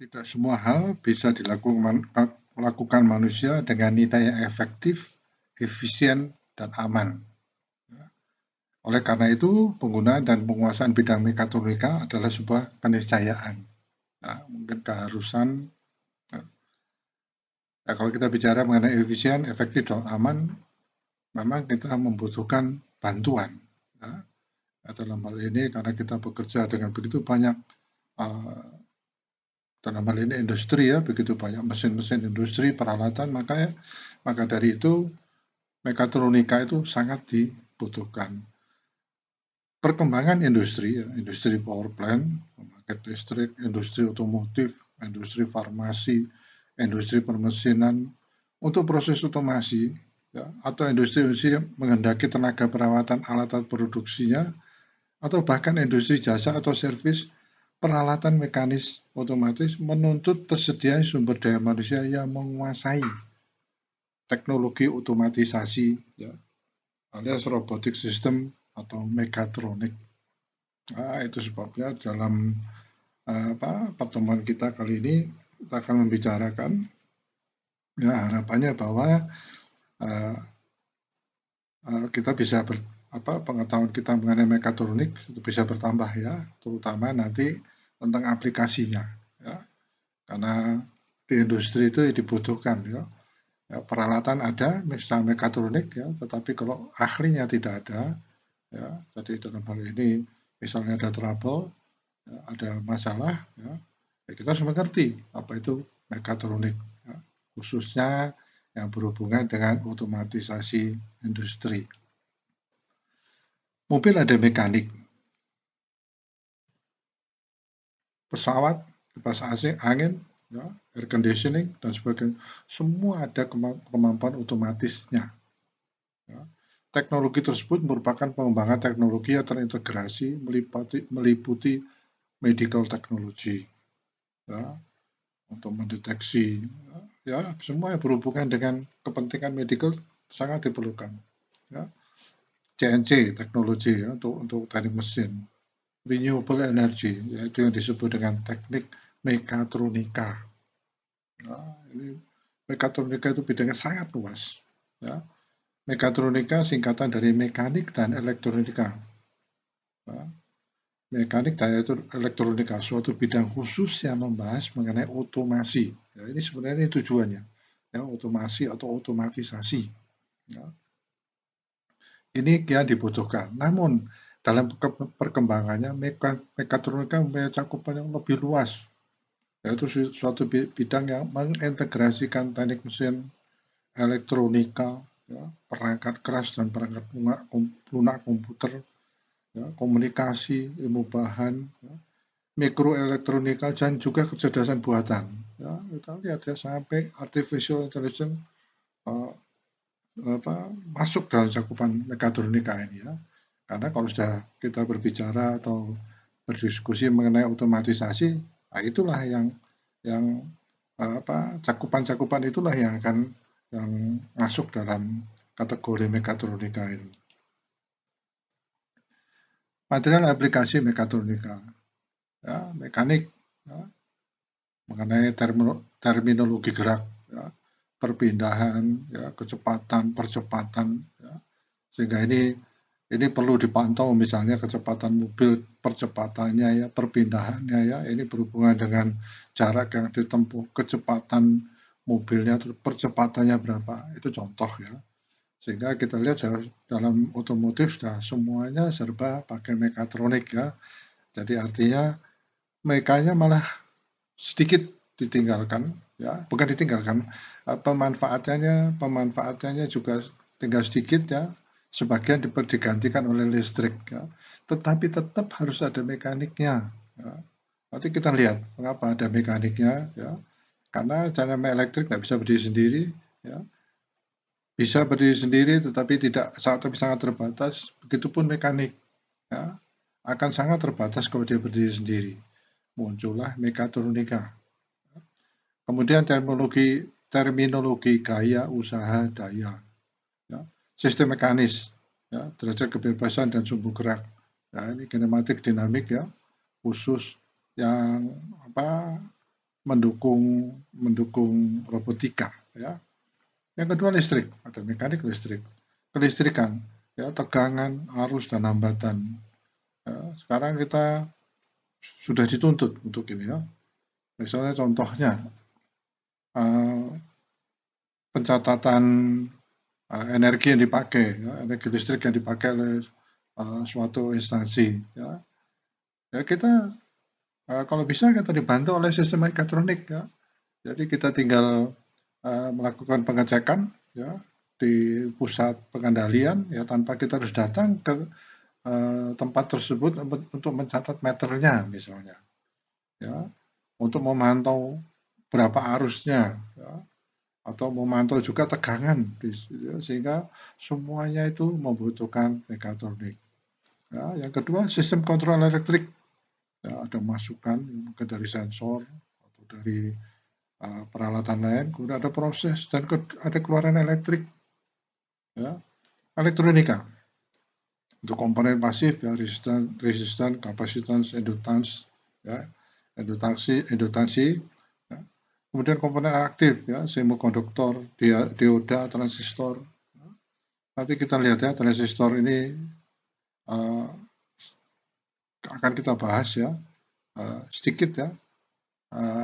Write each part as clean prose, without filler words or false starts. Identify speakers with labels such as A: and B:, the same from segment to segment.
A: Tidak semua hal bisa dilakukan manusia dengan nilai yang efektif, efisien, dan aman. Oleh karena itu, penggunaan dan penguasaan bidang mekatronika adalah sebuah keniscayaan. Nah, mungkin keharusan. Nah, kalau kita bicara mengenai efisien, efektif, dan aman, memang kita membutuhkan bantuan. Nah, dalam hal ini karena kita bekerja dengan begitu banyak dalam hal ini industri ya, begitu banyak mesin-mesin industri, peralatan, maka dari itu mekatronika itu sangat dibutuhkan. Perkembangan industri, ya, industri power plant, pembangkit listrik, industri otomotif, industri farmasi, industri permesinan, untuk proses otomasi, ya, atau industri-industri yang menghendaki tenaga perawatan alat-alat produksinya, atau bahkan industri jasa atau servis, peralatan mekanis otomatis menuntut tersedianya sumber daya manusia yang menguasai teknologi otomatisasi, ya, alias robotic system atau mekatronik. Nah, itu sebabnya dalam pertemuan kita kali ini kita akan membicarakan, ya, harapannya bahwa kita bisa pengetahuan kita mengenai mekatronik itu bisa bertambah ya, terutama nanti tentang aplikasinya, ya, karena di industri itu dibutuhkan ya. Ya, peralatan ada, misalnya mekatronik ya, tetapi kalau ahlinya tidak ada, ya, jadi dalam hal ini misalnya ada trouble, ya, ada masalah, ya, kita harus mengerti apa itu mekatronik, ya, khususnya yang berhubungan dengan otomatisasi industri. Mobil ada mekanik, pesawat, kipas AC, angin, ya, air conditioning dan sebagainya, semua ada kemampuan otomatisnya. Ya. Teknologi tersebut merupakan pengembangan teknologi yang terintegrasi meliputi medical technology, ya, untuk mendeteksi, ya, semua yang berhubungan dengan kepentingan medical sangat diperlukan. Ya. CNC teknologi ya, untuk teknik mesin, renewable energy, yaitu yang disebut dengan teknik mekatronika. Nah, ini mekatronika itu bidangnya sangat luas. Ya. Mekatronika singkatan dari mekanik dan elektronika. Nah, mekanik dan elektronika suatu bidang khusus yang membahas mengenai otomasi. Ya, ini sebenarnya tujuannya, ya, otomasi atau otomatisasi. Ya. Ini yang dibutuhkan. Namun dalam perkembangannya mekatronika mempunyai cakupan yang lebih luas, yaitu suatu bidang yang mengintegrasikan teknik mesin, elektronika, ya, perangkat keras dan perangkat lunak komputer, ya, komunikasi, ilmu bahan, ya, mikroelektronika dan juga kecerdasan buatan. Ya, kita lihat ya sampai artificial intelligence masuk dalam cakupan mekatronika ini ya. Karena kalau sudah kita berbicara atau berdiskusi mengenai otomatisasi, nah itulah yang cakupan-cakupan itulah yang akan yang masuk dalam kategori mekatronika ini. Material aplikasi mekatronika, ya, mekanik, ya, mengenai terminologi gerak, ya, perpindahan, ya, kecepatan, percepatan, ya, sehingga ini perlu dipantau misalnya kecepatan mobil, percepatannya ya, perpindahannya ya, ini berhubungan dengan jarak yang ditempuh, kecepatan mobilnya, percepatannya berapa, itu contoh ya. Sehingga kita lihat dalam otomotif sudah semuanya serba pakai mekatronik ya. Jadi artinya mekanya malah sedikit ditinggalkan ya, bukan ditinggalkan, pemanfaatannya juga tinggal sedikit ya, sebagian digantikan oleh listrik ya. Tetapi tetap harus ada mekaniknya ya. Nanti kita lihat mengapa ada mekaniknya ya, karena dynamo elektrik nggak bisa berdiri sendiri ya, bisa berdiri sendiri tetapi sangat terbatas, begitupun mekanik ya, akan sangat terbatas kalau dia berdiri sendiri. Muncullah mekatronika. Kemudian terminologi gaya, usaha, daya. Ya. Sistem mekanis, ya, derajat kebebasan dan sumbu gerak. Ya, ini kinematik dinamik ya, khusus yang mendukung robotika, ya. Yang kedua listrik, ada mekanik listrik, kelistrikan, ya, tegangan, arus dan hambatan. Ya, sekarang kita sudah dituntut untuk ini, ya. Misalnya contohnya pencatatan energi yang dipakai, ya, energi listrik yang dipakai oleh suatu instansi, ya. Ya kita kalau bisa kita dibantu oleh sistem mekatronik, ya. Jadi kita tinggal melakukan pengecekan, ya, di pusat pengendalian, ya, tanpa kita harus datang ke tempat tersebut untuk mencatat meternya misalnya, ya, untuk memantau berapa arusnya, ya, atau memantau juga tegangan, ya, sehingga semuanya itu membutuhkan mekatronik. Ya, yang kedua sistem kontrol elektrik, ya, ada masukan mungkin dari sensor atau dari peralatan lain, kemudian ada proses dan ada keluaran elektrik, ya, elektronika. Untuk komponen pasif, ya, resistan, kapasitas, endurance, ya, indutansi, ya. Kemudian komponen aktif, ya, semikonduktor, dioda, transistor. Nanti kita lihat, ya, transistor ini akan kita bahas, ya, sedikit, ya,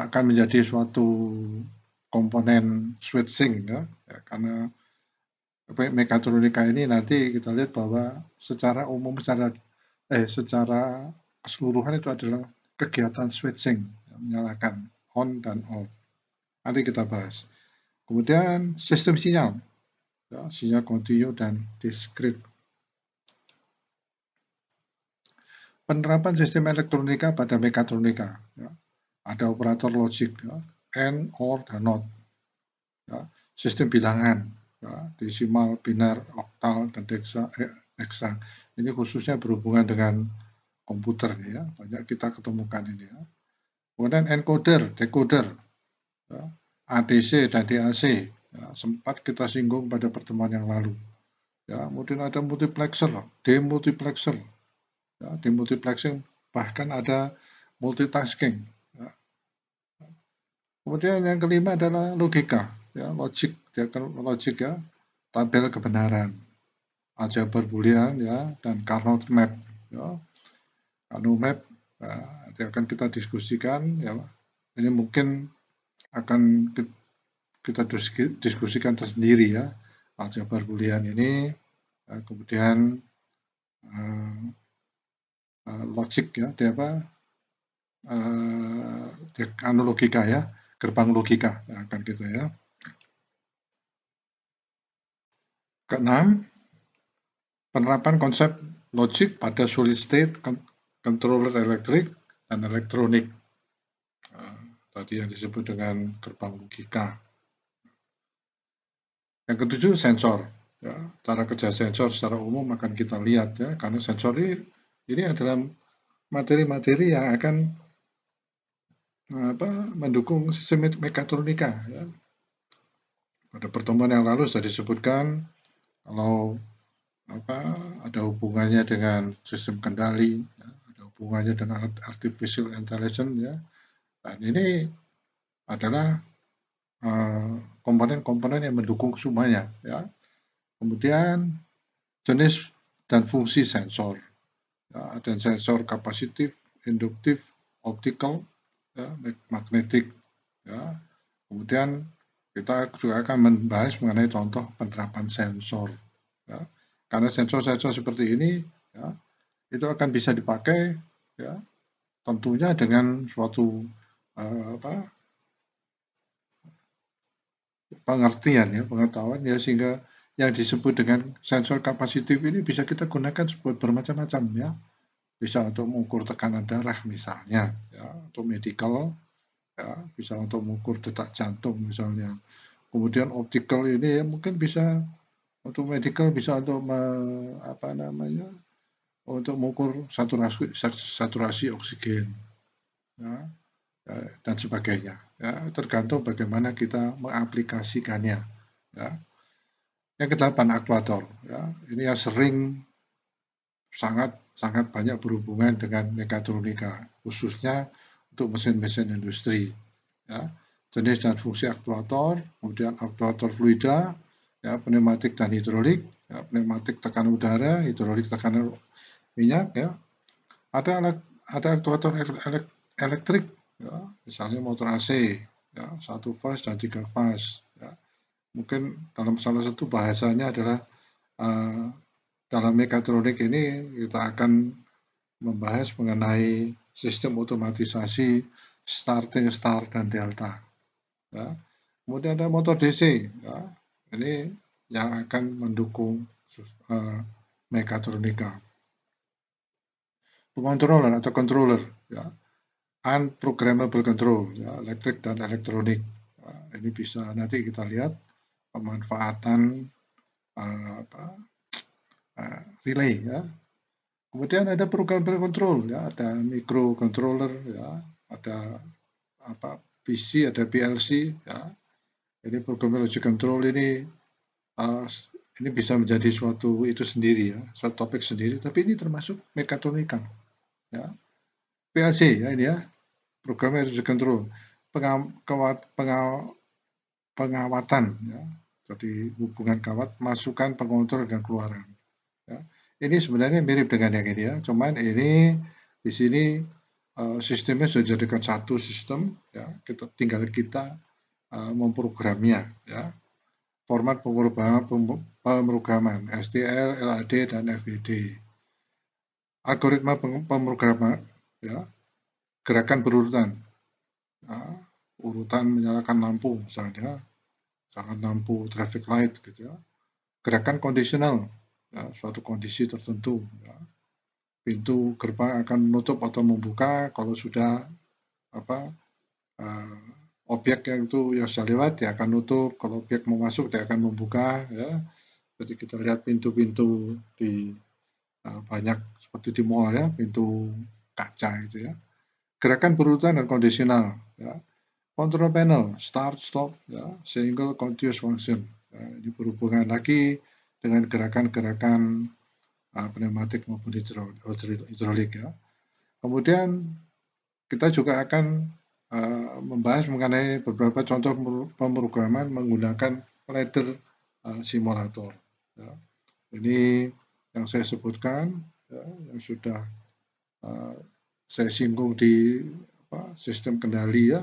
A: akan menjadi suatu komponen switching, ya, karena mekatronika ini nanti kita lihat bahwa secara umum, secara keseluruhan itu adalah kegiatan switching, menyalakan on dan off. Nanti kita bahas. Kemudian sistem sinyal, ya, sinyal kontinu dan diskrit. Penerapan sistem elektronika pada mekatronika, ya. Ada operator logik, ya, AND, OR, dan NOT. Ya. Sistem bilangan, ya, desimal, binar, oktal, dan hexa. Ini khususnya berhubungan dengan komputer, ya, banyak kita ketemukan ini, ya. Kemudian encoder, decoder, ya, ADC dan DAC, ya, sempat kita singgung pada pertemuan yang lalu. Ya, kemudian ada multiplexer, demultiplexer, ya, demultiplexing, bahkan ada multitasking. Ya. Kemudian yang kelima adalah logika, ya, logic, ya, tabel kebenaran, aljabar boolean, ya, dan Carnot map, ya. Carnot map, ya, nanti akan kita diskusikan, ya. Ini mungkin akan kita diskusikan tersendiri, ya, aljabar boolean ini, kemudian logik, ya, dia apa, logika, ya, gerbang logika, ya, akan gitu, ya. Keenam, penerapan konsep logik pada solid state controller elektrik dan elektronik. Tadi yang disebut dengan gerbang logika. Yang ketujuh, sensor. Ya, cara kerja sensor secara umum akan kita lihat, ya, karena sensor ini adalah materi-materi yang akan mendukung sistem mekatronika. Ya. Pada pertemuan yang lalu sudah disebutkan kalau ada hubungannya dengan sistem kendali, ya, ada hubungannya dengan artificial intelligence, ya. Dan ini adalah komponen-komponen yang mendukung semuanya, ya. Kemudian jenis dan fungsi sensor, ya, ada sensor kapasitif, induktif, optical, ya, magnetik, ya. Kemudian kita juga akan membahas mengenai contoh penerapan sensor, ya. Karena sensor-sensor seperti ini, ya, itu akan bisa dipakai, ya, tentunya dengan suatu pengertian, ya, pengetahuan, ya, sehingga yang disebut dengan sensor kapasitif ini bisa kita gunakan buat bermacam-macam, ya. Bisa untuk mengukur tekanan darah misalnya, ya, untuk medical, ya, bisa untuk mengukur detak jantung misalnya. Kemudian optical ini, ya, mungkin bisa untuk medical, bisa untuk untuk mengukur saturasi oksigen, ya, dan sebagainya, ya, tergantung bagaimana kita mengaplikasikannya, ya. Yang kedelapan, aktuator, ya, ini yang sering sangat banyak berhubungan dengan mekatronika, khususnya untuk mesin-mesin industri, ya, jenis dan fungsi aktuator, kemudian aktuator fluida, ya, pneumatik dan hidrolik, ya, pneumatik tekanan udara, hidrolik tekanan minyak, ya. Ada aktuator elektrik, ya, misalnya motor AC, ya, 1 fase dan 3 fase. Ya. Mungkin dalam salah satu bahasanya adalah dalam mekatronik ini kita akan membahas mengenai sistem otomatisasi starting, start, dan delta. Ya. Kemudian ada motor DC, ya. Ini yang akan mendukung mekatronika. Pengontrolan atau controller, ya. Unprogrammable control, ya, elektrik dan elektronik. Ini bisa nanti kita lihat pemanfaatan relay, ya. Kemudian ada programmable control, ya, ada microcontroller, ya, ada PC, ada PLC, ya. Ini programmable logic control ini bisa menjadi suatu itu sendiri, ya, suatu topik sendiri, tapi ini termasuk mekatronika, ya. PLC, ya, ini ya, programmable logic control, pengawatan, ya, jadi hubungan kawat, masukan, pengontrol, dan keluaran. Ya. Ini sebenarnya mirip dengan yang ini, ya, cuman ini di sini sistemnya sudah dijadikan satu sistem, ya, tinggal kita memprogramnya, ya. Format pemrograman STL, LAD, dan FBD. Algoritma pemrograman, ya, gerakan berurutan, ya, urutan menyalakan lampu misalnya, misalkan lampu traffic light, gitu, ya. Gerakan kondisional, ya, suatu kondisi tertentu, ya. Pintu gerbang akan menutup atau membuka kalau sudah objek yang sudah lewat dia akan nutup, kalau objek mau masuk dia akan membuka, ya. Jadi kita lihat pintu-pintu di banyak seperti di mall, ya, pintu kaca itu, ya. Gerakan berurutan dan kondisional, ya. Control panel, start, stop, ya, single continuous function. Ya, ini berhubungan lagi dengan gerakan-gerakan pneumatik maupun hidrolik, ya. Kemudian kita juga akan membahas mengenai beberapa contoh pemrograman menggunakan ladder simulator. Ya. Ini yang saya sebutkan, ya, yang sudah saya singgung di sistem kendali, ya.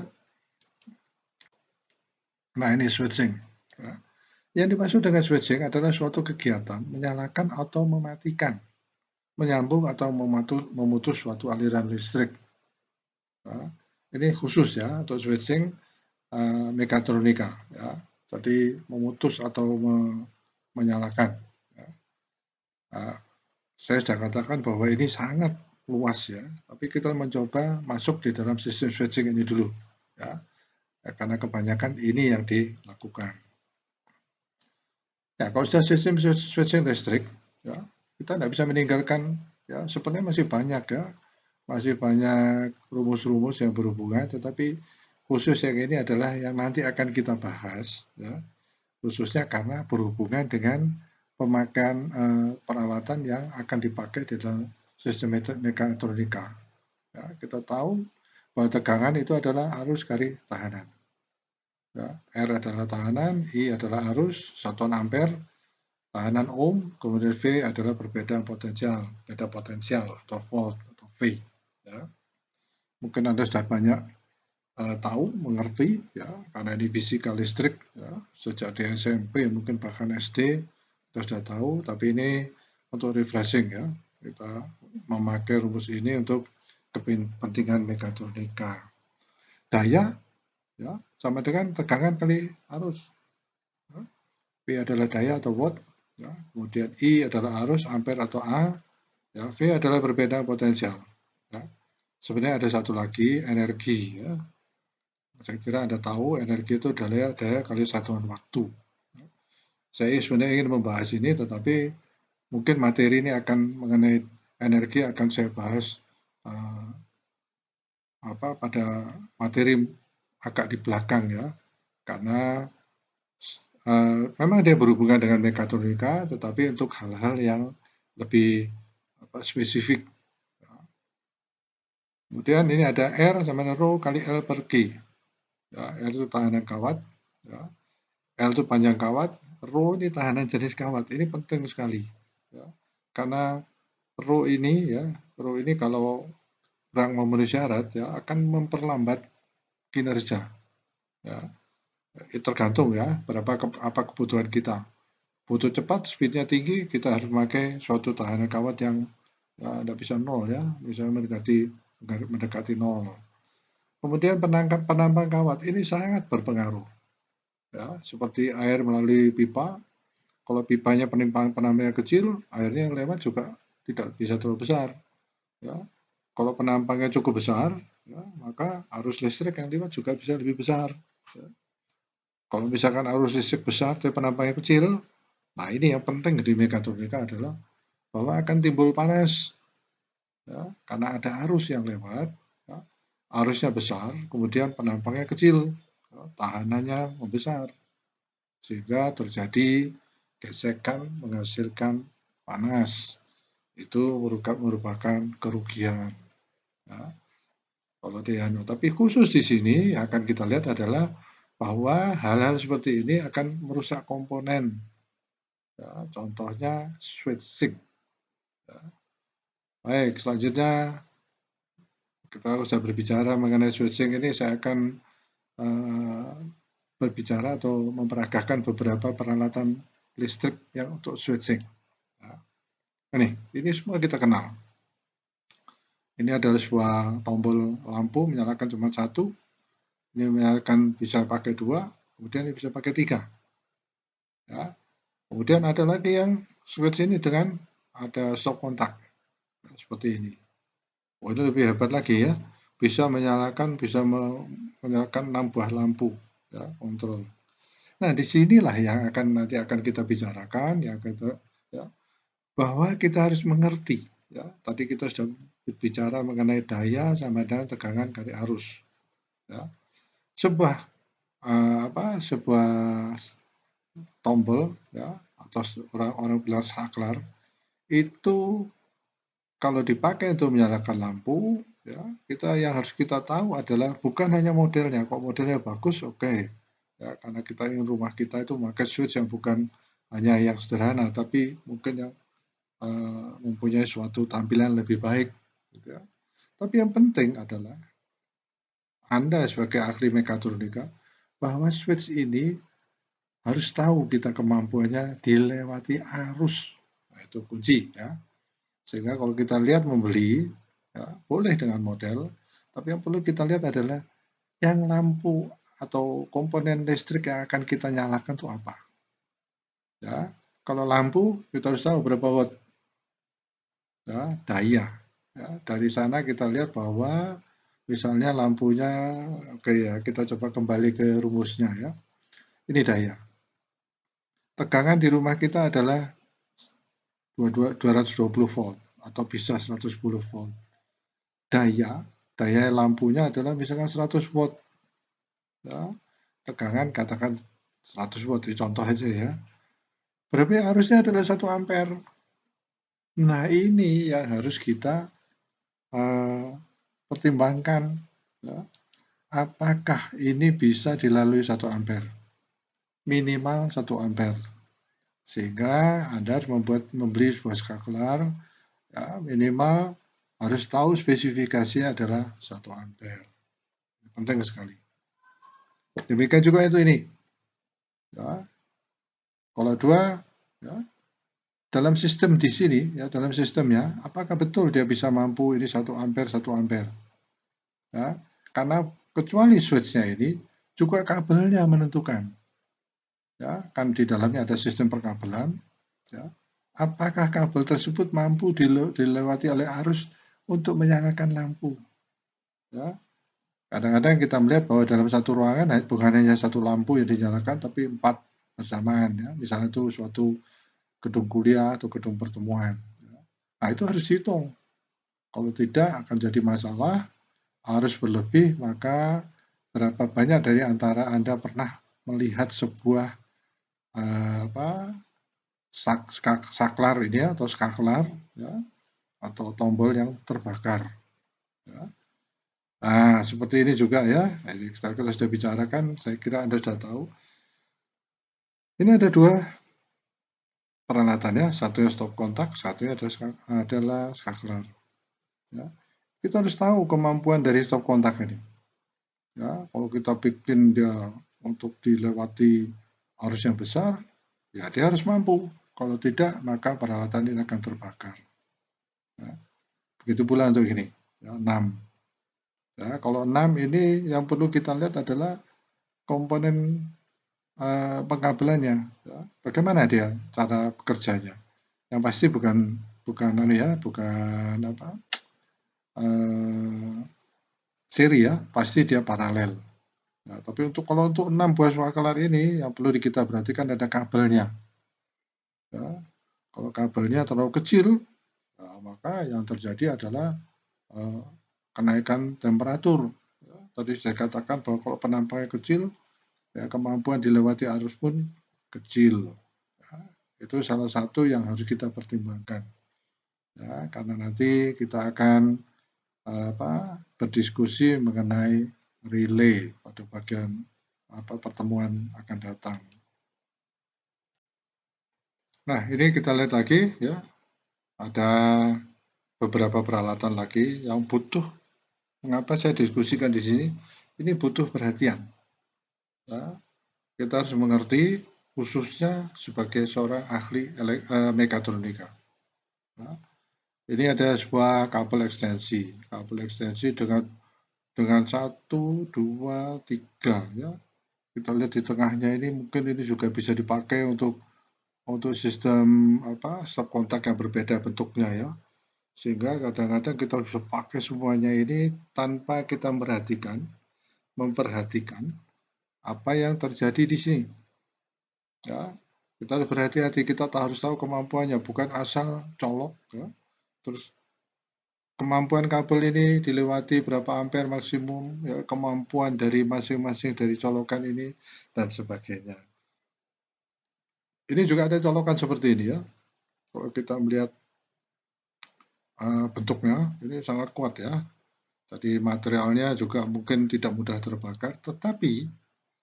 A: Nah, ini switching. Ya. Yang dimaksud dengan switching adalah suatu kegiatan menyalakan atau mematikan, menyambung atau memutus suatu aliran listrik. Ya. Ini khusus, ya, untuk switching mekatronika, ya. Jadi memutus atau menyalakan. Ya. Saya sudah katakan bahwa ini sangat luas, ya, tapi kita mencoba masuk di dalam sistem switching ini dulu, ya, karena kebanyakan ini yang dilakukan. Ya, kalau sudah sistem switching listrik, ya, kita tidak bisa meninggalkan, ya, sebenarnya masih banyak, ya, masih banyak rumus-rumus yang berhubungan, tetapi khusus yang ini adalah yang nanti akan kita bahas, ya, khususnya karena berhubungan dengan pemakaian peralatan yang akan dipakai di dalam sistem mekatronika. Ya, kita tahu bahwa tegangan itu adalah arus kali tahanan. Ya, R adalah tahanan, I adalah arus, satuan ampere, tahanan ohm, kemudian V adalah perbedaan potensial, beda potensial atau volt atau V. Ya. Mungkin Anda sudah banyak tahu, mengerti, ya, karena ini fisika listrik, ya, sejak di SMP, mungkin bahkan SD kita sudah tahu, tapi ini untuk refreshing, ya, kita memakai rumus ini untuk kepentingan mekatronika. Daya, ya, sama dengan tegangan kali arus. Ya. P adalah daya atau watt, ya, kemudian I adalah arus, ampere atau A, ya, V adalah perbedaan potensial. Ya. Sebenarnya ada satu lagi, energi, ya. Saya kira Anda tahu energi itu daya kali satuan waktu. Saya sebenarnya ingin membahas ini, tetapi mungkin materi ini akan mengenai energi akan saya bahas pada materi agak di belakang, ya, karena memang dia berhubungan dengan mekatronika, tetapi untuk hal-hal yang lebih spesifik. Kemudian ini ada R sama dengan Rho kali L per G. Ya, R itu tahanan kawat, ya. L itu panjang kawat, rho ini tahanan jenis kawat. Ini penting sekali, ya. Karena rho ini kalau kurang memenuhi syarat ya akan memperlambat kinerja. Ya, tergantung ya apa kebutuhan kita. Butuh cepat, speednya tinggi, kita harus memakai suatu tahanan kawat yang ya, tidak bisa nol ya, bisa mendekati nol. Kemudian penampang kawat ini sangat berpengaruh. Ya, seperti air melalui pipa, kalau pipanya penampangnya kecil, airnya yang lewat juga tidak bisa terlalu besar. Ya. Kalau penampangnya cukup besar, ya, maka arus listrik yang lewat juga bisa lebih besar. Ya. Kalau misalkan arus listrik besar tapi penampangnya kecil, nah ini yang penting di mekatronika adalah bahwa akan timbul panas. Ya, karena ada arus yang lewat, ya, arusnya besar, kemudian penampangnya kecil, ya, tahanannya membesar, sehingga terjadi gesekan menghasilkan panas. Itu merupakan kerugian. Ya. Kalau tapi khusus di sini akan kita lihat adalah bahwa hal-hal seperti ini akan merusak komponen. Ya, contohnya switching. Ya. Baik, selanjutnya kita sudah berbicara mengenai switching ini, saya akan berbicara atau memperagakan beberapa peralatan listrik yang untuk switching. Nah, ini semua kita kenal. Ini adalah sebuah tombol lampu menyalakan cuma satu. Ini menyalakan bisa pakai dua, kemudian ini bisa pakai tiga. Ya. Kemudian ada lagi yang switch ini dengan ada stop kontak. Nah, seperti ini. Oh, ini lebih hebat lagi ya. Bisa menyalakan 6 buah lampu. Ya, kontrol. Nah, disinilah yang nanti akan kita bicarakan, ya, bahwa kita harus mengerti. Ya, tadi kita sudah bicara mengenai daya sama dengan tegangan dari arus. Ya. Sebuah tombol ya atau orang bilang saklar itu kalau dipakai untuk menyalakan lampu ya yang harus kita tahu adalah bukan hanya modelnya, kok modelnya bagus oke. Ya, karena kita ingin rumah kita itu memakai switch yang bukan hanya yang sederhana tapi mungkin yang mempunyai suatu tampilan lebih baik gitu ya. Tapi yang penting adalah Anda sebagai ahli mekatronika bahwa switch ini harus tahu kita kemampuannya dilewati arus. Nah, itu kunci ya. Sehingga kalau kita lihat membeli, ya, boleh dengan model, tapi yang perlu kita lihat adalah yang lampu atau komponen listrik yang akan kita nyalakan itu apa. Ya, kalau lampu kita harus tahu berapa watt. Ya, daya. Ya, dari sana kita lihat bahwa misalnya lampunya, oke ya, kita coba kembali ke rumusnya ya. Ini daya. Tegangan di rumah kita adalah 220 volt atau bisa 110 volt. Daya lampunya adalah misalkan 100 watt. Ya, tegangan katakan 100 watt, contoh aja ya. Berarti arusnya adalah 1 ampere. Nah, ini yang harus kita pertimbangkan. Ya. Apakah ini bisa dilalui 1 ampere? Minimal 1 ampere. Sehingga Anda harus membeli sebuah skakelar, ya, minimal harus tahu spesifikasinya adalah 1 ampere. Penting sekali. Demikian juga itu ini. Ya. Kalau dua, ya, dalam sistem di sini, ya, dalam sistemnya, apakah betul dia bisa mampu ini 1 ampere, 1 ampere? Ya, karena kecuali switch-nya ini, juga kabelnya menentukan. Ya, kan di dalamnya ada sistem perkabelan. Ya. Apakah kabel tersebut mampu dilewati oleh arus untuk menyalakan lampu? Ya. Kadang-kadang kita melihat bahwa dalam satu ruangan bukan hanya satu lampu yang dinyalakan, tapi 4 bersamaan. Ya. Misalnya itu suatu gedung kuliah atau gedung pertemuan. Nah, itu harus dihitung. Kalau tidak akan jadi masalah, arus berlebih, maka berapa banyak dari antara Anda pernah melihat sebuah saklar ini atau skaklar ya, atau tombol yang terbakar. Ya. Nah, seperti ini juga ya. Jadi kita sudah bicarakan, saya kira Anda sudah tahu. Ini ada dua peralatannya, satunya stop kontak, satunya adalah scacular. Ya. Kita harus tahu kemampuan dari stop kontak ini. Ya, kalau kita bikin dia untuk dilewati arus yang besar, ya dia harus mampu. Kalau tidak, maka peralatan ini akan terbakar. Ya. Begitu pula untuk ini, ya, 6. Ya, kalau 6 ini yang perlu kita lihat adalah komponen pengkabelannya. Ya. Bagaimana dia cara kerjanya? Yang pasti bukan bukan bukan apa seri ya, pasti dia paralel. Nah, tapi kalau untuk 6 buah swakelar ini yang perlu kita perhatikan ada kabelnya. Ya. Kalau kabelnya terlalu kecil, nah, maka yang terjadi adalah kenaikan temperatur. Ya. Tadi saya katakan bahwa kalau penampangnya kecil, ya, kemampuan dilewati arus pun kecil. Ya. Itu salah satu yang harus kita pertimbangkan. Ya, karena nanti kita akan berdiskusi mengenai relay pada bagian pertemuan akan datang. Nah, ini kita lihat lagi ya, ada beberapa peralatan lagi yang butuh. Mengapa saya diskusikan di sini? Ini butuh perhatian. Ya, kita harus mengerti khususnya sebagai seorang ahli mekatronika. Ya, ini ada sebuah kabel ekstensi dengan 1, 2, 3 ya. Kita lihat di tengahnya ini mungkin ini juga bisa dipakai untuk sistem stop kontak yang berbeda bentuknya ya. Sehingga kadang-kadang kita bisa pakai semuanya ini tanpa kita memperhatikan apa yang terjadi di sini. Ya, kita harus berhati-hati, kita harus tahu kemampuannya, bukan asal colok ya. Terus kemampuan kabel ini dilewati berapa ampere maksimum, ya, kemampuan dari masing-masing dari colokan ini dan sebagainya. Ini juga ada colokan seperti ini ya. Kalau kita melihat bentuknya, ini sangat kuat ya. Jadi materialnya juga mungkin tidak mudah terbakar, tetapi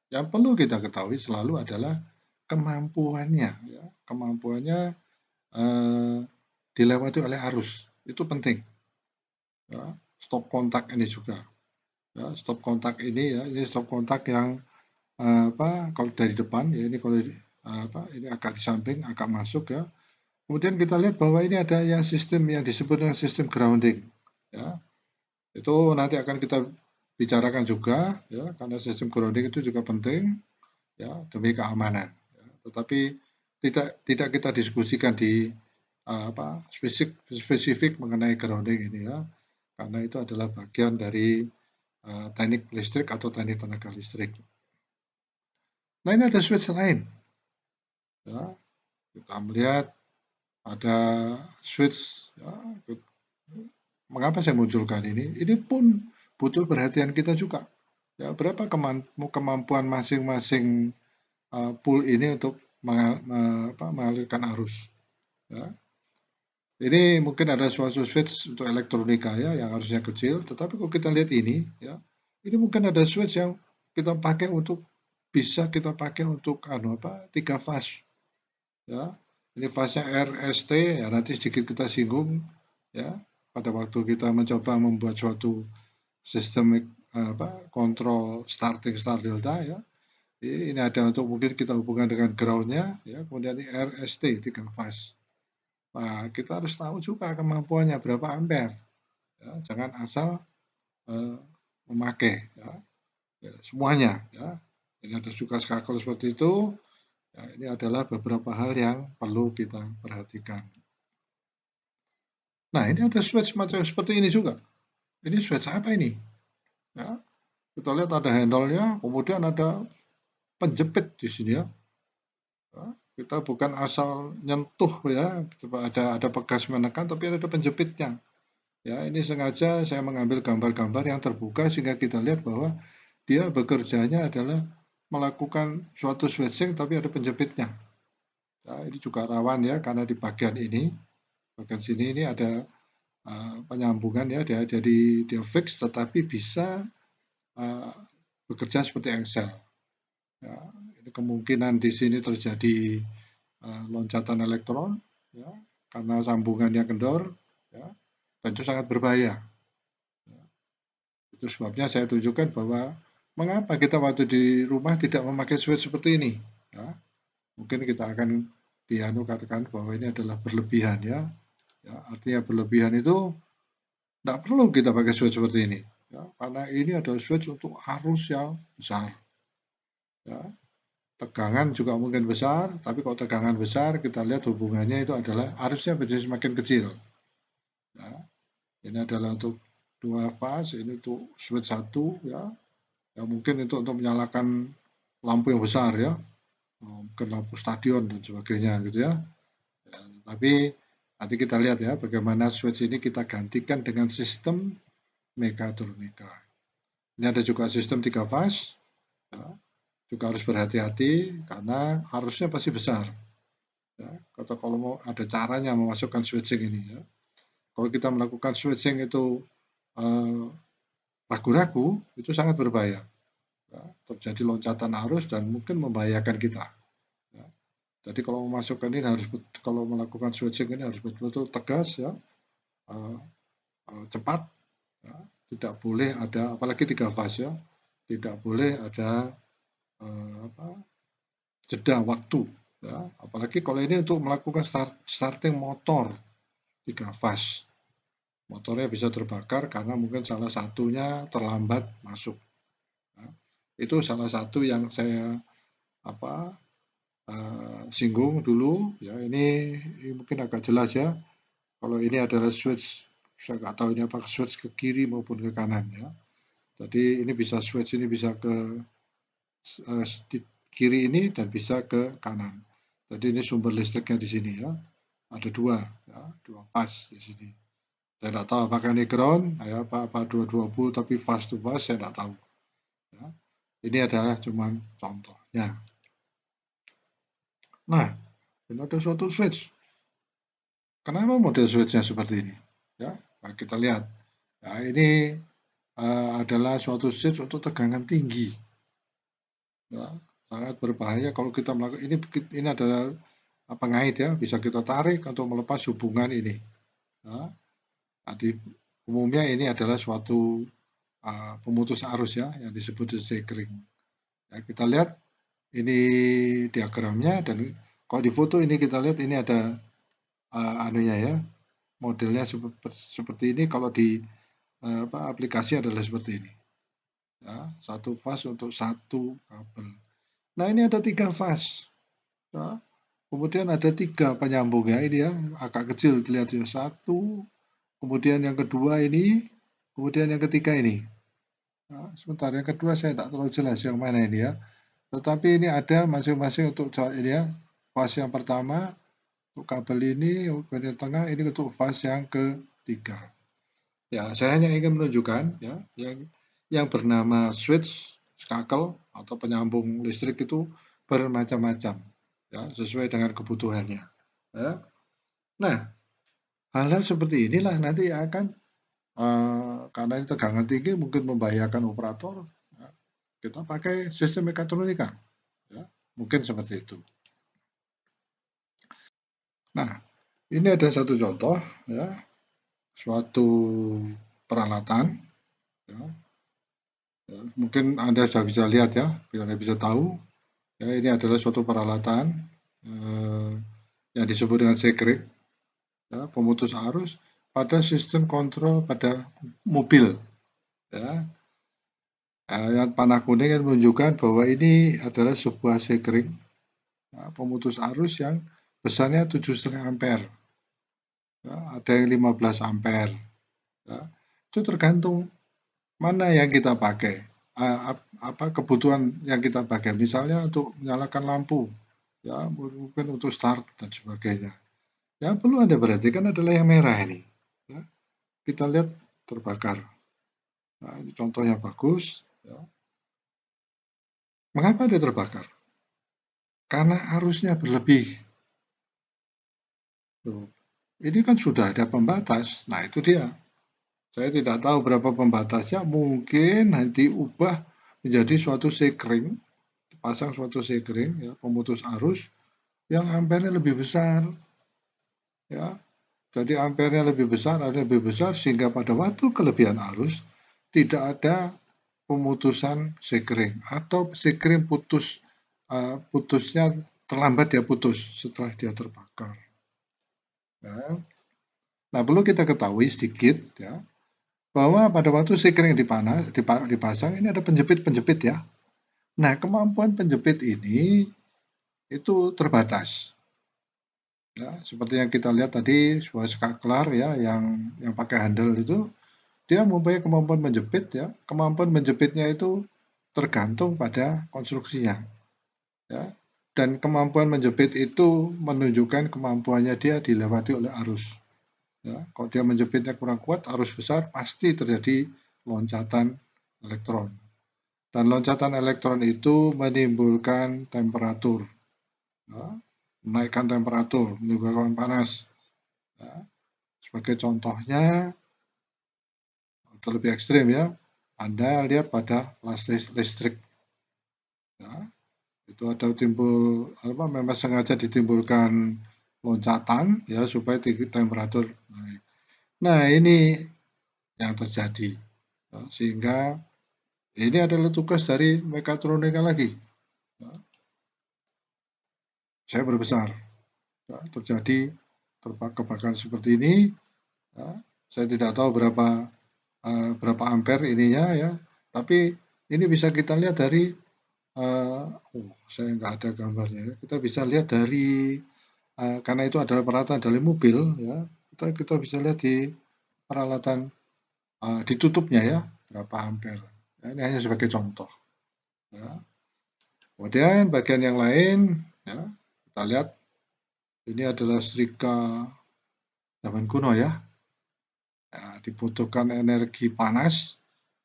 A: yang perlu kita ketahui selalu adalah kemampuannya. Ya. Kemampuannya dilewati oleh arus, itu penting. Ya. Stop kontak ini juga. Ya, stop kontak ini ya, ini stop kontak yang kalau dari depan ya, ini kalau ini agak di samping, agak masuk ya. Kemudian kita lihat bahwa ini ada sistem yang disebut dengan sistem grounding. Ya, itu nanti akan kita bicarakan juga ya, karena sistem grounding itu juga penting ya demi keamanan. Ya. Tetapi tidak kita diskusikan di spesifik mengenai grounding ini ya, karena itu adalah bagian dari teknik listrik atau teknik tenaga listrik. Nah, ini ada switch lain. Ya, kita melihat ada switch. Ya, mengapa saya munculkan ini? Ini pun butuh perhatian kita juga. Ya, berapa kemampuan masing-masing pool ini untuk mengalirkan arus. Ya. Ini mungkin ada suatu switch untuk elektronika ya yang harusnya kecil, tetapi kalau kita lihat ini ya, ini mungkin ada switch yang kita pakai untuk bisa kita pakai untuk 3 fase ya. Ini fase RST ya, nanti sedikit kita singgung ya pada waktu kita mencoba membuat suatu sistem kontrol starting start delta ya. Ini ada untuk mungkin kita hubungkan dengan groundnya ya, kemudian ini RST 3 fase. Nah, kita harus tahu juga kemampuannya berapa ampere. Ya, jangan asal memakai ya. Ya, semuanya ya. Ini ada juga skakel seperti itu. Ya, ini adalah beberapa hal yang perlu kita perhatikan. Nah, ini ada switch macam seperti ini juga. Ini switch apa ini? Ya, kita lihat ada handle-nya, kemudian ada penjepit di sini ya. Ya, kita bukan asal nyentuh ya, ada pegas menekan, tapi ada penjepitnya. Ya, ini sengaja saya mengambil gambar-gambar yang terbuka sehingga kita lihat bahwa dia bekerjanya adalah melakukan suatu switching tapi ada penjepitnya. Ya, ini juga rawan ya karena di bagian ini, bagian sini ini ada penyambungan ya, jadi dia fix tetapi bisa bekerja seperti engsel. Ya, ini kemungkinan di sini terjadi loncatan elektron ya, karena sambungannya kendor ya, dan itu sangat berbahaya. Ya, itu sebabnya saya tunjukkan bahwa mengapa kita waktu di rumah tidak memakai switch seperti ini. Ya, mungkin kita akan katakan bahwa ini adalah berlebihan ya. Ya, artinya berlebihan itu tidak perlu kita pakai switch seperti ini. Ya, karena ini adalah switch untuk arus yang besar. Ya, tegangan juga mungkin besar, tapi kalau tegangan besar kita lihat hubungannya itu adalah arusnya menjadi semakin kecil. Ya, ini adalah untuk 2 fase, ini untuk switch 1 ya. Ya mungkin itu untuk menyalakan lampu yang besar ya, mungkin lampu stadion dan sebagainya gitu ya. Ya, tapi nanti kita lihat ya bagaimana switch ini kita gantikan dengan sistem mekatronika. Ini ada juga sistem 3 fase, ya, juga harus berhati-hati karena arusnya pasti besar. Ya, atau kalau mau ada caranya memasukkan switching ini ya. Kalau kita melakukan switching itu ragu-ragu, itu sangat berbahaya. Ya, terjadi loncatan arus dan mungkin membahayakan kita. Ya. Jadi kalau memasukkan ini harus kalau melakukan switching ini harus betul-betul tegas ya, cepat. Ya. Tidak boleh ada apalagi 3 fase ya, tidak boleh ada jeda waktu. Ya. Apalagi kalau ini untuk melakukan starting motor 3 fase. Motornya bisa terbakar karena mungkin salah satunya terlambat masuk. Ya. Itu salah satu yang saya singgung dulu. Ya ini mungkin agak jelas ya. Kalau ini adalah switch, saya nggak tahu ini apakah switch ke kiri maupun ke kanan ya. Jadi ini bisa switch ini bisa ke di kiri ini dan bisa ke kanan. Jadi ini sumber listriknya di sini ya. Ada dua, ya, dua fase di sini. Saya tidak tahu apakah ini ground, ya, apa dua-dua volt tapi fast to fast saya tidak tahu. Ya. Ini adalah cuman contohnya. Nah, ini ada suatu switch. Kenapa model switchnya seperti ini? Ya, nah kita lihat. Nah, ini adalah suatu switch untuk tegangan tinggi. Ya, sangat berbahaya kalau kita melakukan ini adalah pengait ya, bisa kita tarik untuk melepas hubungan ini. Ya, umumnya ini adalah suatu pemutus arus ya, yang disebut sekring. Ya, kita lihat ini diagramnya dan kalau di foto ini kita lihat ini ada anunya ya, modelnya seperti ini. Kalau di aplikasi adalah seperti ini. Ya, satu fase untuk satu kabel. Nah ini ada 3 fase. Ya. Kemudian ada 3 penyambungnya ini ya, agak kecil terlihat ya. 1, kemudian yang kedua ini, kemudian yang ketiga ini. Nah, sebentar yang kedua saya tidak terlalu jelas yang mana ini ya. Tetapi ini ada masing-masing untuk ini ya. Fase yang pertama untuk kabel ini, yang tengah ini untuk fase yang ketiga. Ya, saya hanya ingin menunjukkan ya yang bernama switch, skakel atau penyambung listrik itu bermacam-macam ya sesuai dengan kebutuhannya. Ya. Nah, hal-hal seperti inilah nanti akan karena ini tegangan tinggi mungkin membahayakan operator. Ya, kita pakai sistem mekatronika. Ya, mungkin seperti itu. Nah, ini ada satu contoh ya, suatu peralatan ya. Ya, mungkin Anda sudah bisa lihat ya, biar Anda bisa tahu. Ya, ini adalah suatu peralatan yang disebut dengan sekring, ya, pemutus arus pada sistem kontrol pada mobil. Ya. Yang panah kuning yang menunjukkan bahwa ini adalah sebuah sekring ya, pemutus arus yang besarnya 7,5 ampere. Ya, ada yang 15 ampere. Ya. Itu tergantung mana yang kita pakai. Apa kebutuhan yang kita pakai, misalnya untuk menyalakan lampu ya, mungkin untuk start dan sebagainya. Yang perlu Anda perhatikan adalah yang merah ini ya. Kita lihat terbakar. Nah, ini contoh yang bagus ya. Mengapa dia terbakar? Karena arusnya berlebih. Tuh. ini kan sudah ada pembatas. Nah, itu dia. Saya tidak tahu berapa pembatasnya, mungkin nanti ubah menjadi suatu sekring, pasang suatu sekring, ya, pemutus arus yang ampernya lebih besar, ya. Jadi ampernya lebih besar, arusnya lebih besar, sehingga pada waktu kelebihan arus tidak ada pemutusan sekring atau sekring putusnya terlambat dia putus setelah dia terbakar. Ya. Nah, perlu kita ketahui sedikit ya bahwa pada waktu sekring dipasang ini ada penjepit-penjepit ya. Nah, kemampuan penjepit ini itu terbatas. Ya, seperti yang kita lihat tadi sebuah skaklar ya yang pakai handle itu dia mempunyai kemampuan menjepit ya. Kemampuan menjepitnya itu tergantung pada konstruksinya ya. Dan kemampuan menjepit itu menunjukkan kemampuannya dia dilewati oleh arus. Ya, kalau dia menjepitnya kurang kuat, arus besar, pasti terjadi loncatan elektron. Dan loncatan elektron itu menimbulkan temperatur, ya, menaikkan temperatur, menimbulkan panas. Ya. Sebagai contohnya, atau lebih ekstrim ya, Anda lihat pada listrik. Ya, itu ada timbul memang sengaja ditimbulkan loncatan ya supaya temperatur naik. Nah, ini yang terjadi. Ya, sehingga ini adalah tugas dari mekatronika lagi. Ya, saya berbesar. Ya, terjadi kebakaran seperti ini. Ya, saya tidak tahu berapa ampere ininya ya. Tapi ini bisa kita lihat dari saya nggak ada gambarnya. Ya. Kita bisa lihat dari karena itu adalah peralatan dari mobil ya. Kita bisa lihat di peralatan ditutupnya ya berapa ampere. Ya, ini hanya sebagai contoh. Ya. Kemudian bagian yang lain, ya, kita lihat ini adalah setrika zaman kuno ya. Ya, dibutuhkan energi panas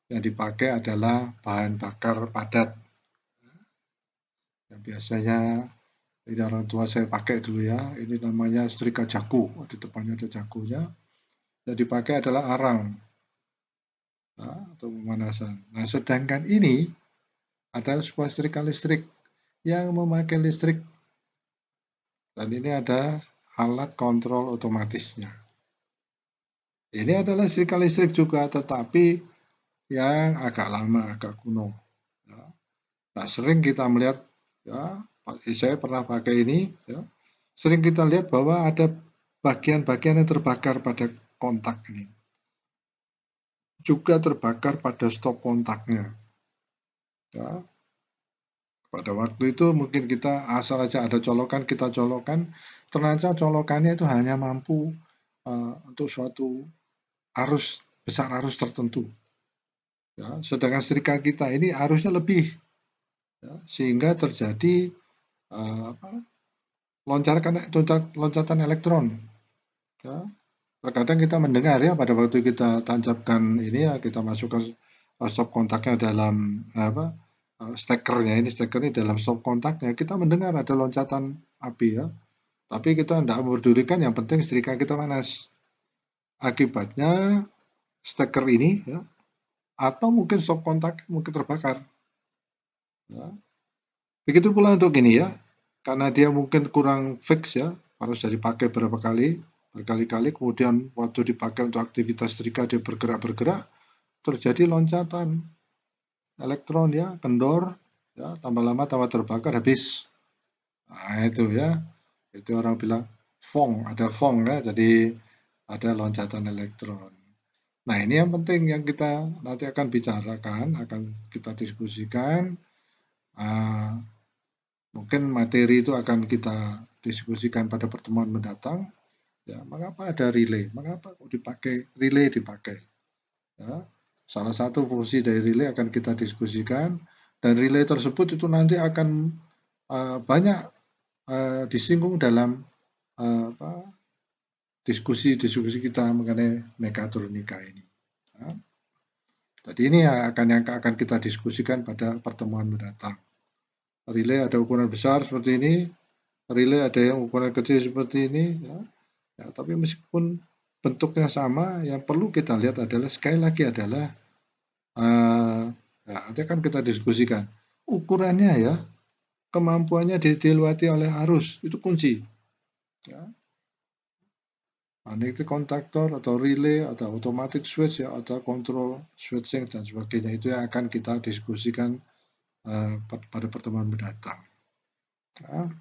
A: yang dipakai adalah bahan bakar padat. Yang biasanya ini orang tua saya pakai dulu ya. Ini namanya setrika jaku. Di depannya ada jakunya. Yang dipakai adalah arang ya, atau pemanasan. Nah, sedangkan ini adalah sebuah setrika listrik yang memakai listrik. Dan ini ada alat kontrol otomatisnya. Ini adalah setrika listrik juga, tetapi yang agak lama, agak kuno. Ya. Nah, sering kita melihat, ya, saya pernah pakai ini, ya, sering kita lihat bahwa ada bagian-bagian yang terbakar pada kontak ini. Juga terbakar pada stop kontaknya. Ya. Pada waktu itu mungkin kita asal aja ada colokan, kita colokan, ternyata colokannya itu hanya mampu untuk suatu arus, besar arus tertentu. Ya, sedangkan setrika kita ini arusnya lebih, ya, sehingga terjadi loncatan elektron. Ya. Terkadang kita mendengar ya pada waktu kita tancapkan ini ya kita masukkan stop kontaknya dalam stekernya ini dalam stop kontaknya kita mendengar ada loncatan api ya. Tapi kita tidak memperdulikan yang penting setrika kita panas. Akibatnya steker ini ya atau mungkin stop kontak mungkin terbakar. Ya. Begitu pula untuk ini ya, karena dia mungkin kurang fix ya, harus dipakai berkali-kali, kemudian waktu dipakai untuk aktivitas setrika dia bergerak-bergerak, terjadi loncatan elektron ya, kendor, ya, tambah lama tambah terbakar habis. Nah itu ya, itu orang bilang ada fong ya, jadi ada loncatan elektron. Nah ini yang penting yang kita nanti akan bicarakan, akan kita diskusikan. Mungkin materi itu akan kita diskusikan pada pertemuan mendatang. Ya, mengapa ada relay? Mengapa kok relay dipakai? Ya, salah satu fungsi dari relay akan kita diskusikan dan relay tersebut itu nanti akan banyak disinggung dalam diskusi-diskusi kita mengenai mekatronika ini. Ya. Jadi ini yang akan kita diskusikan pada pertemuan mendatang. Relay ada ukuran besar seperti ini, relay ada yang ukuran kecil seperti ini. Ya. Ya, tapi meskipun bentuknya sama, yang perlu kita lihat adalah sekali lagi adalah ya, nanti kan kita diskusikan ukurannya ya, kemampuannya dilewati oleh arus itu kunci. Ya. Magnetic contactor atau relay atau automatic switch ya atau control switching dan sebagainya itu yang akan kita diskusikan pada pertemuan mendatang. Ya.